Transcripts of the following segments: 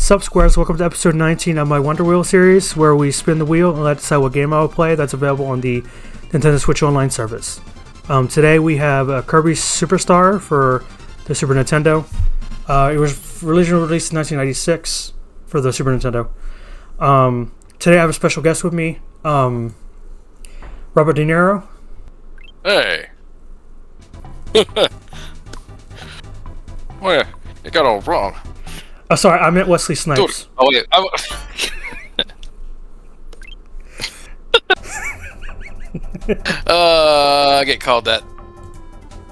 Sup Squares, welcome to episode 19 of my Wonder Wheel series, where we spin the wheel and let decide what game I will play. That's available on the Nintendo Switch Online service. Today we have Kirby Super Star for the Super Nintendo. It was originally released in 1996 for the Super Nintendo. Today I have a special guest with me, Robert De Niro. Hey. Well, you got all wrong. Oh, sorry, I meant Wesley Snipes. Dude. Oh, wait. I get called that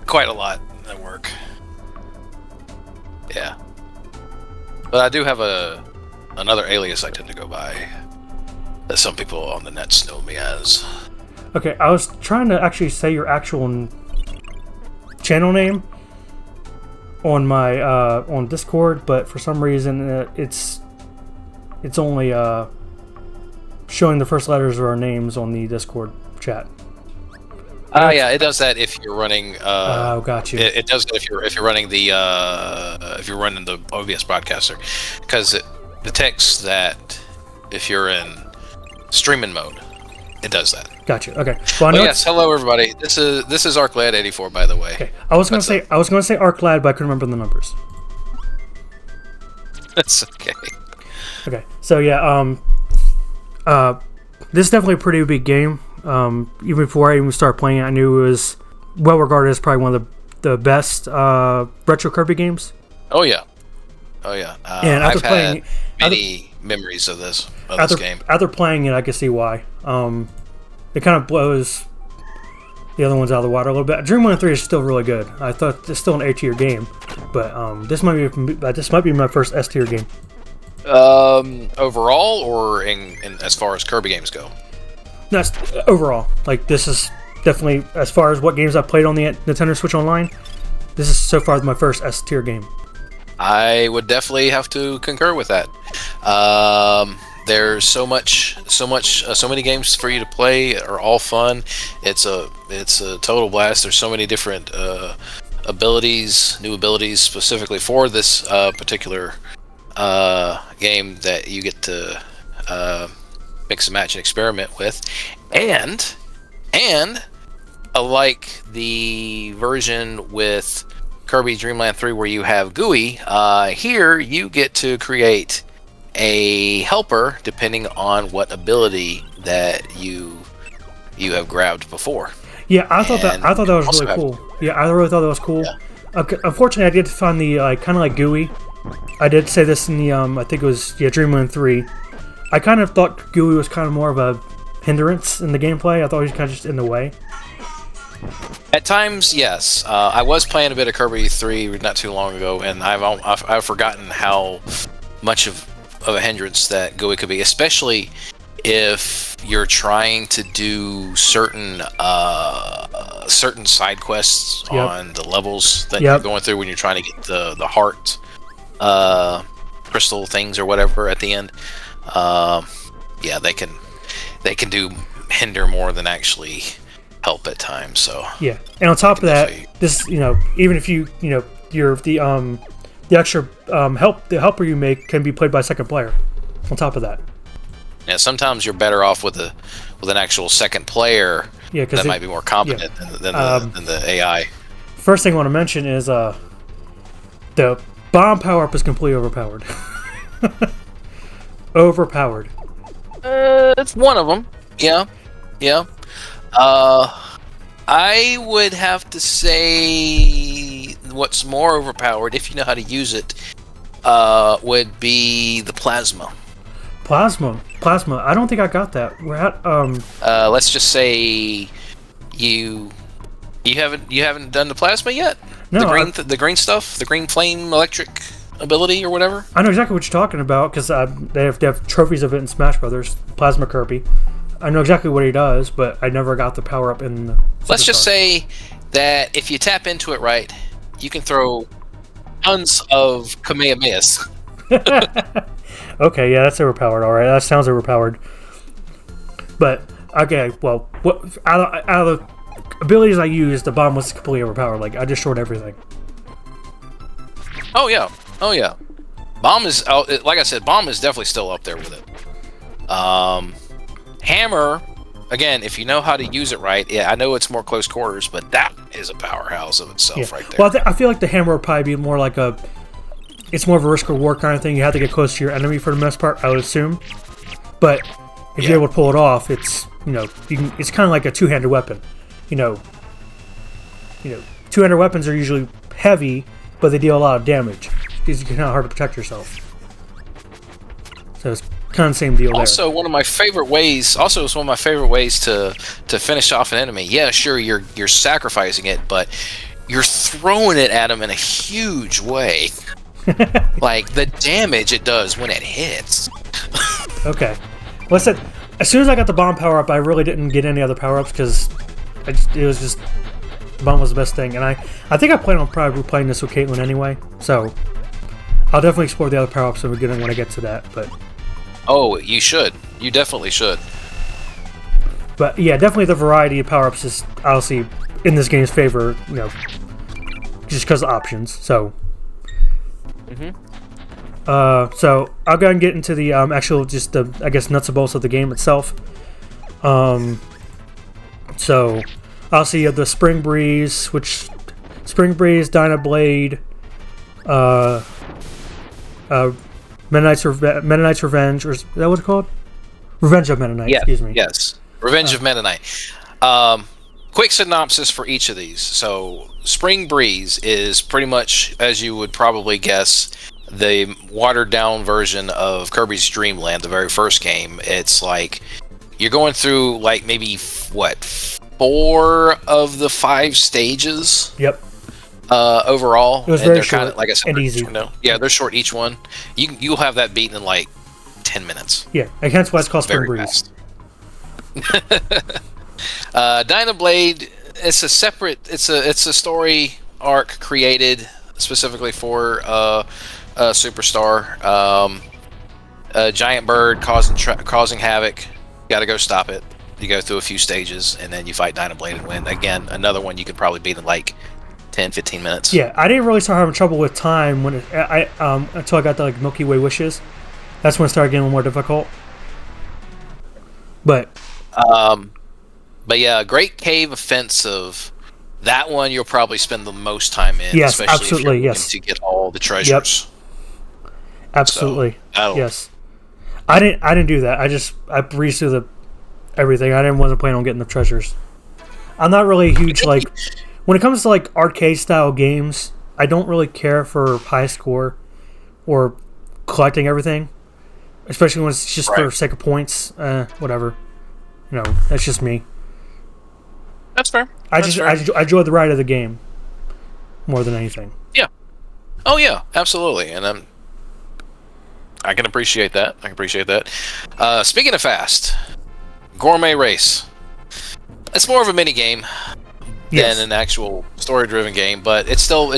quite a lot at work. Yeah. But I do have another alias I tend to go by that some people on the nets know me as. Okay, I was trying to actually say your actual channel name on my on Discord, but for some reason it's only showing the first letters of our names on the Discord chat. Yeah, it does that if you're running. Oh, got you. It does that if you're running the OBS broadcaster, because it detects that if you're in streaming mode, it does that. Gotcha. Okay. Well, yes. Hello, everybody. This is arclad84, by the way. Okay. I was gonna say arclad, but I couldn't remember the numbers. That's okay. Okay. So yeah, this is definitely a pretty big game. Even before I even started playing it, I knew it was well regarded as probably one of the best retro Kirby games. Oh yeah. And I've had many memories of this game. After playing it, I can see why. It kind of blows the other ones out of the water a little bit. Dreamland 3 is still really good. I thought it's still an A-tier game, but this might be my first S-tier game. Overall, or in as far as Kirby games go? That's overall. Like, this is definitely, as far as what games I've played on the Nintendo Switch Online, this is so far my first S-tier game. I would definitely have to concur with that. There's so many games for you to play. Are all fun. It's a total blast. There's so many different new abilities specifically for this particular game that you get to mix and match and experiment with, and like the version with Kirby Dreamland 3 where you have GUI, here you get to create a helper depending on what ability that you have grabbed before. Yeah, I thought that was really cool. Yeah, I really thought that was cool. Yeah. Okay, unfortunately, I did find the kind of like GUI. I did say this in the I think it was Dreamland 3. I kind of thought GUI was kind of more of a hindrance in the gameplay. I thought he was kind of just in the way. At times, yes. I was playing a bit of Kirby 3 not too long ago, and I've forgotten how much of a hindrance that GUI could be, especially if you're trying to do certain side quests on the levels that you're going through when you're trying to get the heart crystal things or whatever at the end. They can do hinder more than actually help at times. So yeah, and on top of that, this even if you're the extra the helper you make can be played by a second player. On top of that, yeah, sometimes you're better off with an actual second player. Yeah, that might be more competent than the AI. First thing I want to mention is the bomb power up is completely overpowered. Overpowered. It's one of them. Yeah. I would have to say what's more overpowered, if you know how to use it, would be the plasma. Plasma. I don't think I got that. We're at let's just say you haven't done the plasma yet. No, the green stuff, the green flame electric ability or whatever. I know exactly what you're talking about because they have trophies of it in Smash Brothers. Plasma Kirby. I know exactly what he does, but I never got the power up in the Let's just say that if you tap into it right, you can throw tons of Kamehamehas. Okay, yeah, that's overpowered. All right, that sounds overpowered. But okay, well, out of the abilities I used, the bomb was completely overpowered. Like I just short everything. Oh yeah. Bomb is, like I said, Bomb is definitely still up there with it. Hammer, again, if you know how to use it right, yeah, I know it's more close quarters, but that is a powerhouse of itself right there. Well, I feel like the hammer would probably be more like it's more of a risk or reward kind of thing. You have to get close to your enemy for the most part, I would assume. But if you're able to pull it off, it's it's kind of like a two-handed weapon. Two-handed weapons are usually heavy, but they deal a lot of damage. It's kind of hard to protect yourself. So it's kind of the same deal there. Also, one of my favorite ways to finish off an enemy. Yeah, sure, you're sacrificing it, but you're throwing it at them in a huge way. Like the damage it does when it hits. Okay. Well, I said, as soon as I got the bomb power up, I really didn't get any other power ups because it was just the bomb was the best thing, and I think I plan on probably playing this with Caitlin anyway. So I'll definitely explore the other power ups when I get to that. But you should. You definitely should. But yeah, definitely the variety of power ups is obviously in this game's favor. Just because of options. So. So I'll go ahead and get into the actual, just the, I guess, nuts and bolts of the game itself. So obviously you have the Spring Breeze, Dyna Blade, Mennonite's Revenge, or is that what it's called? Revenge of Mennonite. Yes, excuse me. Yes, Revenge of Mennonite. Quick synopsis for each of these. So Spring Breeze is pretty much, as you would probably guess, the watered down version of Kirby's Dream Land, the very first game. It's like you're going through like maybe 4 of the 5 stages. Yep. Overall, it was very short, kind of, like I said, and easy. Yeah, they're short each one. You'll have that beaten in like 10 minutes. Yeah, and hence why it's called Spring Breeze. Dyna Blade, it's a story arc created specifically for Superstar. A giant bird causing havoc. You got to go stop it. You go through a few stages, and then you fight Dyna Blade and win. Again, another one you could probably beat in like 10-15 minutes. Yeah, I didn't really start having trouble with time when until I got the Milky Way Wishes. That's when it started getting a little more difficult. But yeah, Great Cave Offensive. That one you'll probably spend the most time in. Yes, especially absolutely. If you're yes, to get all the treasures. Yep. Absolutely. So, yes. I didn't do that. I breezed through everything. Wasn't planning on getting the treasures. I'm not really a huge when it comes to like arcade style games. I don't really care for high score or collecting everything, especially when it's just for sake of points. Whatever. That's just me. That's fair. I enjoy the ride of the game more than anything. Yeah. Oh yeah, absolutely. And I can appreciate that. Speaking of fast, Gourmet Race. It's more of a mini game than an actual story-driven game, but it's still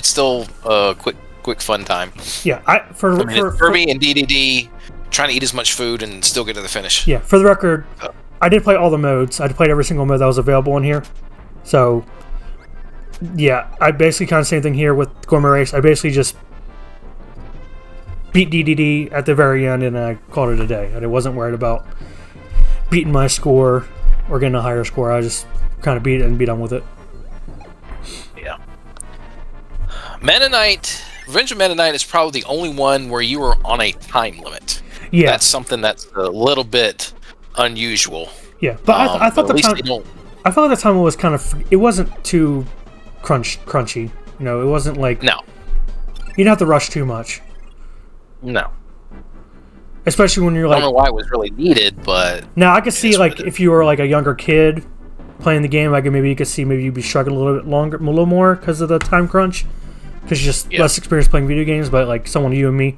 a quick fun time. Yeah, for Kirby and DDD trying to eat as much food and still get to the finish. Yeah, for the record, I did play all the modes. I played every single mode that was available in here. So, yeah, I basically kind of same thing here with Gourmet Race. I basically just beat DDD at the very end, and I called it a day. I wasn't worried about beating my score or getting a higher score. I just kind of beat it and be done with it. Yeah. Revenge of Mennonite is probably the only one where you were on a time limit. Yeah. That's something that's a little bit unusual. Yeah, but I thought I felt like the time was kind of... It wasn't too crunchy. It wasn't like... No. You didn't have to rush too much. No. Especially when you're like... I don't know why it was really needed, but... Now, I could see, like, if you were, like, a younger kid playing the game, maybe you'd be struggling a little more because of the time crunch. Because you're just less experienced playing video games, but, like, someone you and me,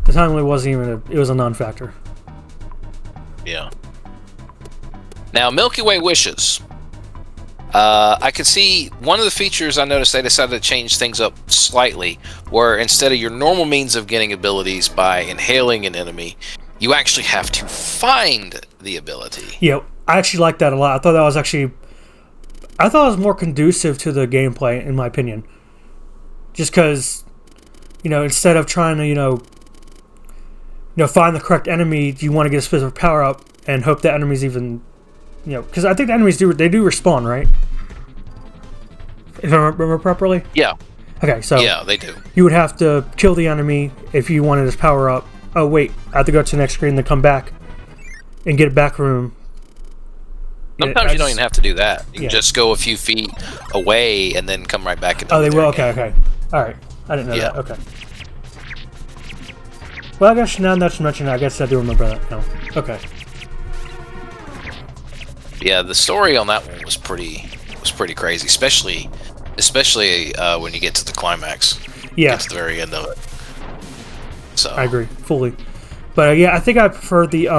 the time really wasn't even... It was a non-factor. Yeah. Now, Milky Way Wishes. I can see one of the features I noticed they decided to change things up slightly, where instead of your normal means of getting abilities by inhaling an enemy, you actually have to find the ability. Yeah, I actually like that a lot. I thought it was more conducive to the gameplay, in my opinion. Just because, instead of trying to, find the correct enemy. You want to get a specific power up and hope that enemies even, because I think the enemies do respawn, right? If I remember properly. Yeah. Okay, so yeah, they do. You would have to kill the enemy if you wanted his power up. Oh wait, I have to go to the next screen, then come back and get a back room. Sometimes you don't even have to do that. You can just go a few feet away and then come right back into. Oh, they will. Okay. All right, I didn't know that. Okay. Well, I guess now that you mention it, I guess I do remember that now. Okay. Yeah, the story on that one was pretty crazy, especially when you get to the climax. Yeah. Get to the very end of it. So I agree fully, but yeah, I think I prefer the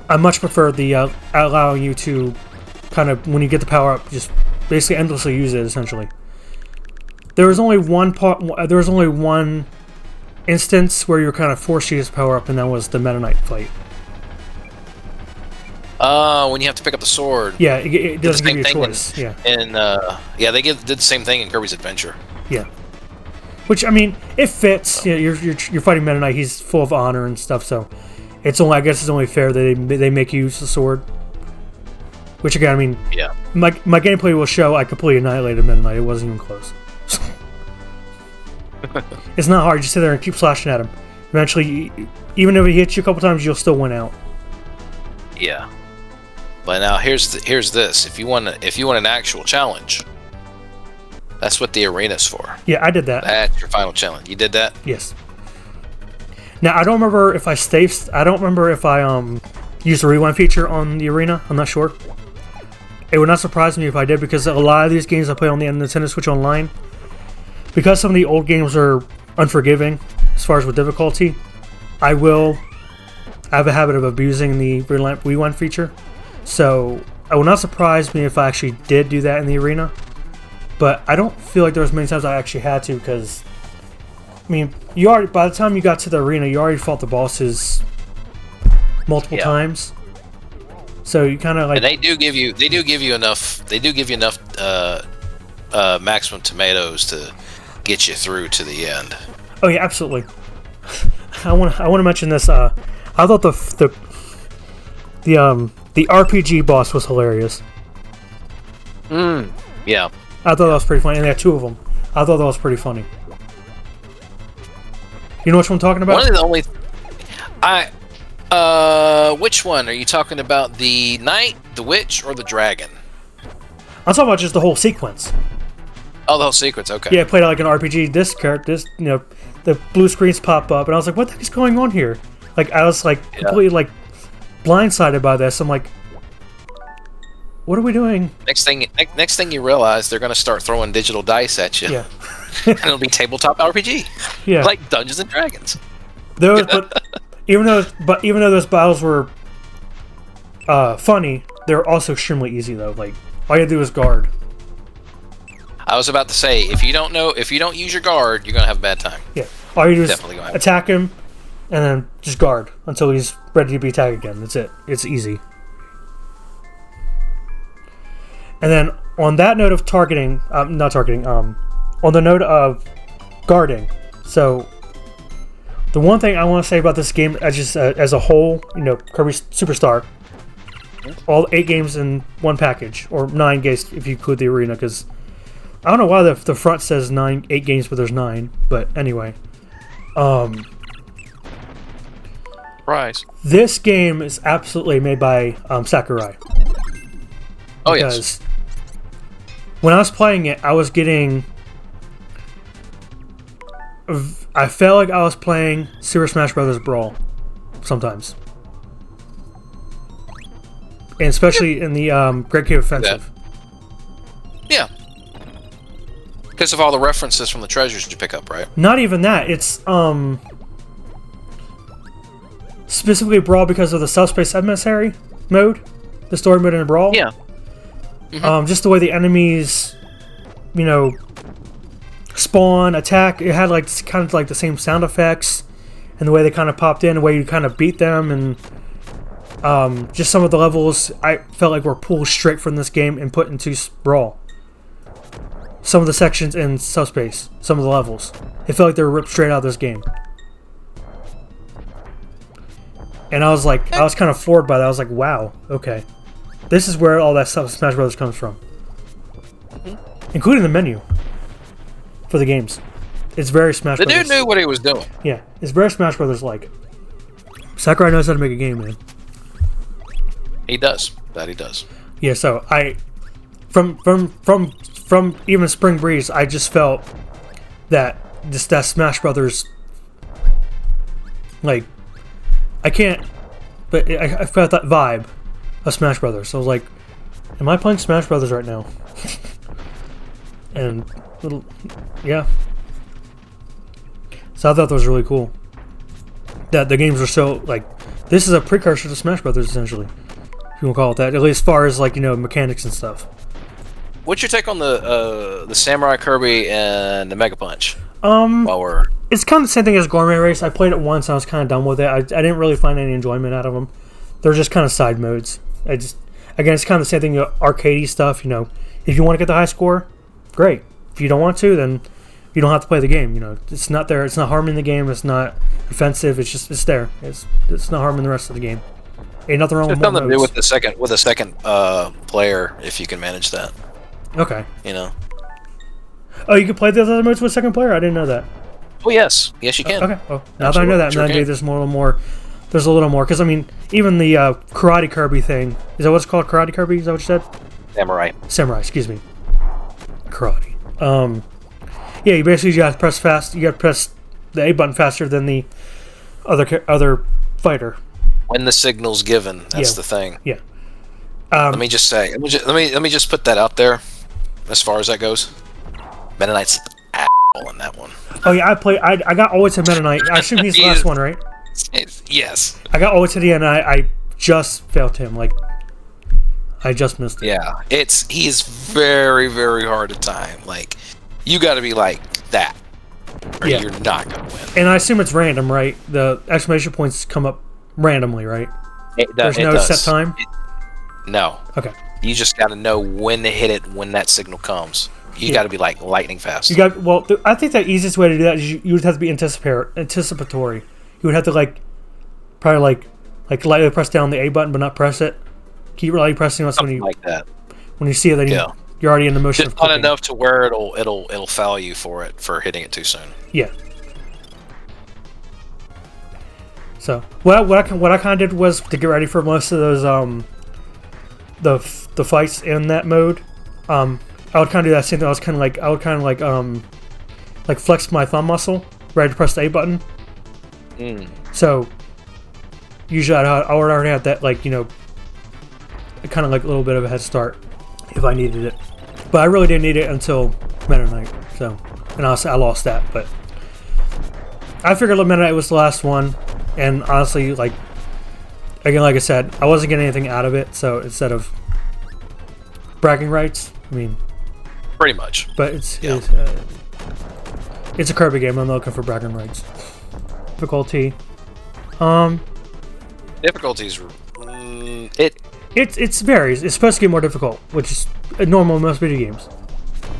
I much prefer the allowing you to kind of, when you get the power up, just basically endlessly use it. Essentially, there was only one part. There was only one instance where you were kind of forced to use power up, and that was the Meta Knight fight. When you have to pick up the sword. Yeah, it doesn't give you a choice. And they did the same thing in Kirby's Adventure. Yeah. Which, I mean, it fits. You're fighting Meta Knight. He's full of honor and stuff, so I guess it's only fair that they make you use the sword. Which again, I mean, yeah. My gameplay will show I completely annihilated Meta Knight. It wasn't even close. It's not hard. You just sit there and keep slashing at him. Eventually, even if he hits you a couple times, you'll still win out. Yeah. But now here's this. If you want an actual challenge, that's what the arena's for. Yeah, I did that. That's your final challenge. You did that? Yes. Now I don't remember if I used the rewind feature on the arena. I'm not sure. It would not surprise me if I did, because a lot of these games I play on the Nintendo Switch Online, because some of the old games are unforgiving as far as with difficulty, I have a habit of abusing the rewind feature. So it will not surprise me if I actually did do that in the arena. But I don't feel like there was many times I actually had to, because I mean, by the time you got to the arena, you already fought the bosses multiple times. So you kind of like. And they do give you enough maximum tomatoes to get you through to the end. Oh yeah, absolutely. I want to mention this. I thought the RPG boss was hilarious. Yeah. I thought that was pretty funny, and they had two of them. I thought that was pretty funny. You know which one I'm talking about? One of the only. Which one are you talking about? The knight, the witch, or the dragon? I'm talking about just the whole sequence. Oh, the whole sequence. Okay. Yeah, it played out like an RPG. This character, the blue screens pop up, and I was like, "What the heck is going on here?" Like, I was like completely like blindsided by this. I'm like, "What are we doing?" Next thing you realize, they're gonna start throwing digital dice at you. Yeah. And it'll be tabletop RPG. Yeah. Like Dungeons and Dragons. But even though those battles were funny, they're also extremely easy though. Like, all you have to do is guard. I was about to say, if you don't use your guard, you're gonna have a bad time. Yeah. All you do is attack him, and then just guard until he's ready to be attacked again. That's it. It's easy. And then on that note of on the note of guarding, so the one thing I want to say about this game, as a whole, Kirby Super Star, all 8 games in one package, or 9 games if you include the arena, because I don't know why the front says 8 games, but there's 9. But anyway, Surprise. This game is absolutely made by Sakurai. Oh yes. When I was playing it, I was getting. I felt like I was playing Super Smash Bros. Brawl sometimes, and especially in the Great Cave Offensive. Yeah. Because of all the references from the treasures you pick up, right? Not even that. It's specifically Brawl because of the Subspace Emissary mode, the story mode in Brawl. Yeah. Mm-hmm. Just the way the enemies, spawn, attack. It had kind of the same sound effects, and the way they kind of popped in, the way you kind of beat them, and just some of the levels I felt like were pulled straight from this game and put into Brawl. Some of the sections in Subspace, some of the levels, it felt like they were ripped straight out of this game. And I was kind of floored by that. I was like, wow, okay. This is where all that stuff Smash Brothers comes from. Including the menu for the games. It's very Smash Brothers. The dude knew what he was doing. Yeah, it's very Smash Brothers like. Sakurai knows how to make a game, man. He does. That he does. Yeah, so from even Spring Breeze, I just felt that that Smash Brothers, like, I can't, but I felt that vibe of Smash Brothers. So I was like, am I playing Smash Brothers right now? And yeah. So I thought that was really cool. That the games were so, like, this is a precursor to Smash Brothers, essentially. If you want to call it that. At least as far as, like, mechanics and stuff. What's your take on the Samurai Kirby and the Mega Punch? It's kind of the same thing as Gourmet Race. I played it once and I was kind of done with it. I didn't really find any enjoyment out of them. They're just kind of side modes. Again, it's kind of the same thing, arcadey stuff, If you want to get the high score, great. If you don't want to, then you don't have to play the game. It's not there. It's not harming the game. It's not offensive. It's there. It's not harming the rest of the game. Ain't nothing wrong with more nothing to do modes. with the second player if you can manage that. Okay. Oh, you can play the other modes with second player? I didn't know that. Oh, yes. Yes, you can. Okay. Well, now that I know that, sure maybe there's a little more. Because, even the Karate Kirby thing. Is that what it's called? Karate Kirby? Is that what you said? Samurai, excuse me. Karate. Yeah, you basically got to press fast. You got to press the A button faster than the other fighter. When the signal's given, that's the thing. Yeah. Let me just say, let me just put that out there. As far as that goes, Meta Knight's asshole in that one. Oh yeah, I got all the way to Meta Knight. I assume he's the last one, right? Yes. I got all the way to the end. And I just failed him. Like, I just missed it. Yeah, he's very, very hard to time. Like, you got to be like that, or you're not gonna win. And I assume it's random, right? The exclamation points come up randomly, right? There's no set time. No. Okay. You just got to know when to hit it when that signal comes. You got to be like lightning fast. I think the easiest way to do that is you would have to be anticipatory. You would have to probably lightly press down the A button but not press it. Keep lightly pressing on something like that. When you see it, then you're already in the motion. Just not enough to where it'll foul you for hitting it too soon. Yeah. So what I kind of did was to get ready for most of those the fights in that mode. I would kind of do that same thing. I would flex my thumb muscle, ready to press the A button. So usually I would already have that kind of a little bit of a head start if I needed it. But I really didn't need it until Meta Knight. So, and I lost that. But I figured Meta Knight was the last one, and honestly, again, like I said, I wasn't getting anything out of it. So instead of bragging rights, pretty much. But it's a Kirby game. I'm not looking for bragging rights. Difficulty. Difficulties. It varies. It's supposed to get more difficult, which is normal in most video games.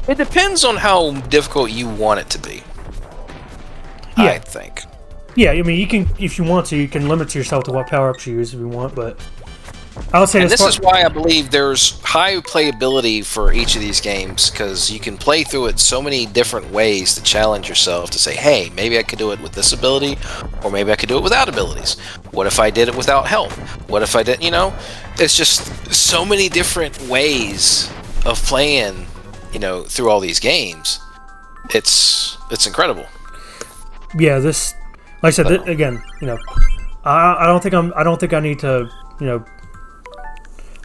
It depends on how difficult you want it to be. Yeah. I think. Yeah, you can, if you want to, you can limit yourself to what power-ups you use if you want, but I would say this is why I believe there's high playability for each of these games, because you can play through it so many different ways to challenge yourself to say, hey, maybe I could do it with this ability, or maybe I could do it without abilities. What if I did it without help? What if I did, it's just so many different ways of playing, through all these games. It's incredible. Yeah, this, like I said, again, I don't think I need to,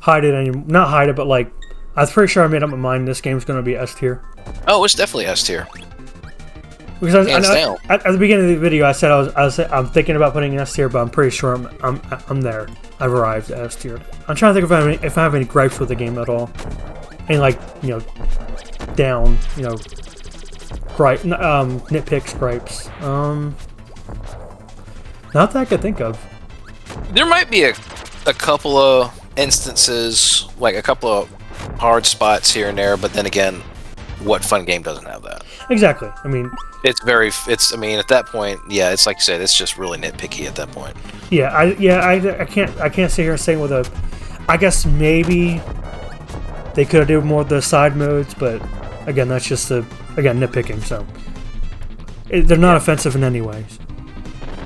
hide it anymore. Not hide it, but I'm pretty sure I made up my mind this game's going to be S tier. Oh, it's definitely S tier. Because at the beginning of the video, I said I'm thinking about putting an S tier, but I'm pretty sure I'm there. I've arrived at S tier. I'm trying to think if I have any gripes with the game at all. Any down, nitpicks, gripes. Not that I could think of. There might be a couple of instances, a couple of hard spots here and there, but then again, what fun game doesn't have that? Exactly. I mean, I mean, at that point, yeah, it's like you said, it's just really nitpicky at that point. yeah, I can't sit here and say with a. I guess maybe they could have done more of the side modes, but again, that's just nitpicking. So they're not offensive in any way.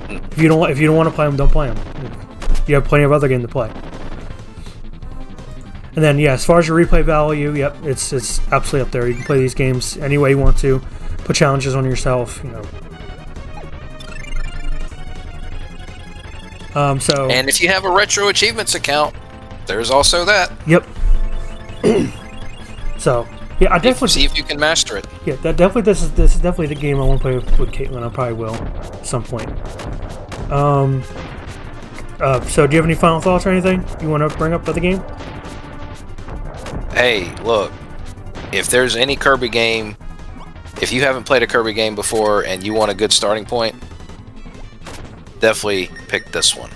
If you don't want to play them, don't play them. You have plenty of other games to play. And then, yeah, as far as your replay value, yep, it's absolutely up there. You can play these games any way you want to. Put challenges on yourself, So. And if you have a retro achievements account, there's also that. Yep. So, yeah, I definitely see if you can master it. Yeah, this is definitely the game I want to play with Caitlin. I probably will at some point. So do you have any final thoughts or anything you want to bring up about the game? Hey, look, if there's any Kirby game, if you haven't played a Kirby game before and you want a good starting point, definitely pick this one.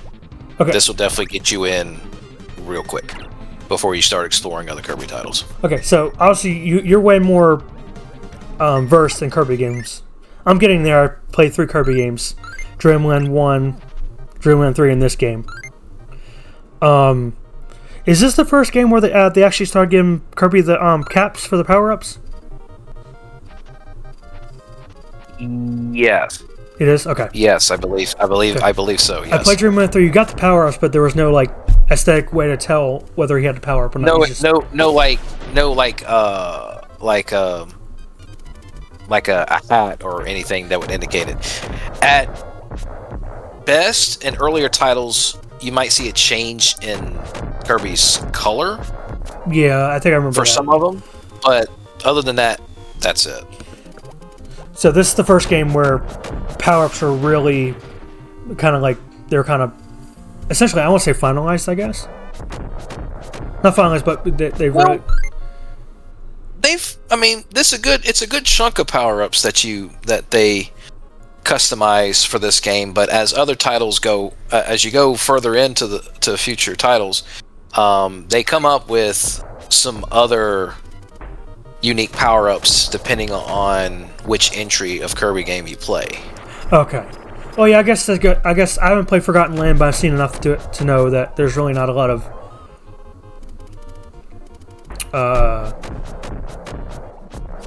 Okay. This will definitely get you in real quick before you start exploring other Kirby titles. Okay, so obviously you're way more versed in Kirby games. I'm getting there. I played 3 Kirby games. Dreamland 1, Dreamland 3, and this game. Is this the first game where they actually started giving Kirby the caps for the power-ups? Yes. It is? Okay. Yes, I believe so. Yes. I played Dreamland 3. You got the power-ups, but there was no aesthetic way to tell whether he had the power-up or not. No, like a hat or anything that would indicate it. At best, in earlier titles, you might see a change in Kirby's color. Yeah, I think I remember for some of them, but other than that, that's it. So this is the first game where power-ups are really kind of they're kind of essentially, I won't say finalized, I guess. Not finalized, but they've really. It's a good chunk of power-ups that they customize for this game. But as other titles go, as you go further into future titles, they come up with some other unique power-ups depending on which entry of Kirby game you play. Okay. Well, yeah, I guess that's good. I guess I haven't played Forgotten Land, but I've seen enough to know that there's really not a lot of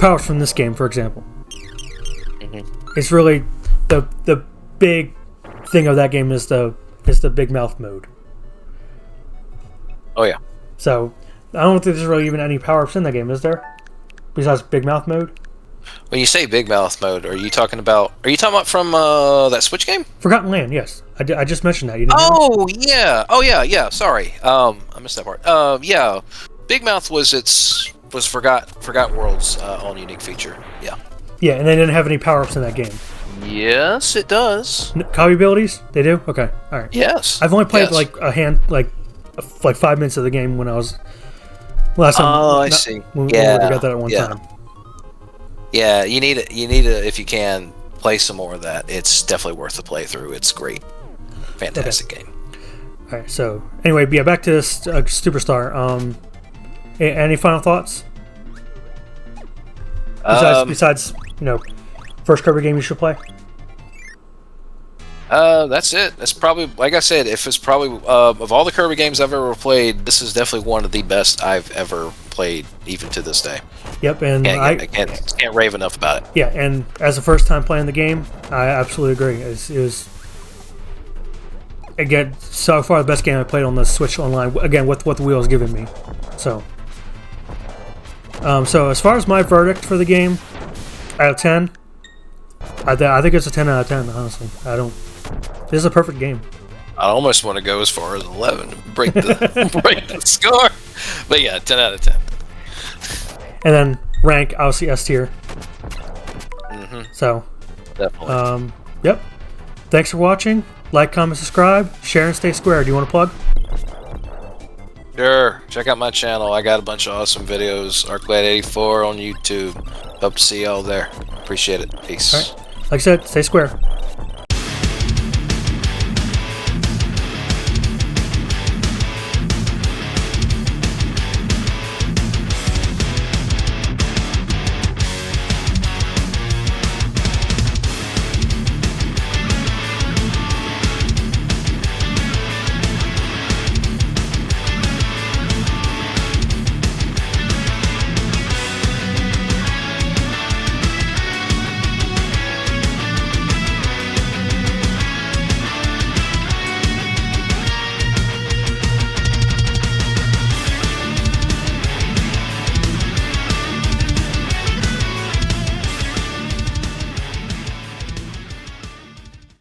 powers from this game, for example. Mm-hmm. It's really the big thing of that game is the Big Mouth mode. Oh yeah. So I don't think there's really even any power-ups in that game, is there? Besides Big Mouth mode? When you say Big Mouth mode, are you talking about from that Switch game? Forgotten Land, yes. I just mentioned that. You didn't yeah. Oh yeah. Sorry. I missed that part. Yeah. Big Mouth was Forgotten World's own unique feature. Yeah. Yeah, and they didn't have any power-ups in that game. Yes, it does. Copy abilities? They do? Okay. All right. Yes. I've only played a hand 5 minutes of the game when I was last time. Oh, I see. When we got that at one time. Yeah, you need to, if you can, play some more of that. It's definitely worth the playthrough. It's great. Fantastic game. All right, so anyway, yeah, back to this Superstar. Any final thoughts? Besides, first Kirby game you should play? That's it. That's probably, like I said, of all the Kirby games I've ever played, this is definitely one of the best I've ever played, even to this day. Yep, and I can't rave enough about it. Yeah, and as the first time playing the game, I absolutely agree. It was again so far the best game I played on the Switch Online. Again, with what the wheel has given me. So as far as my verdict for the game, out of 10, I think it's a 10 out of 10. Honestly, this is a perfect game. I almost want to go as far as 11 to break the score, but yeah, 10 out of 10. And then rank, obviously S tier. Mm-hmm. So, definitely. Yep. Thanks for watching. Like, comment, subscribe, share, and stay square. Do you want to plug? Sure. Check out my channel. I got a bunch of awesome videos. arclad84 on YouTube. Hope to see y'all there. Appreciate it. Peace. All right. Like I said, stay square.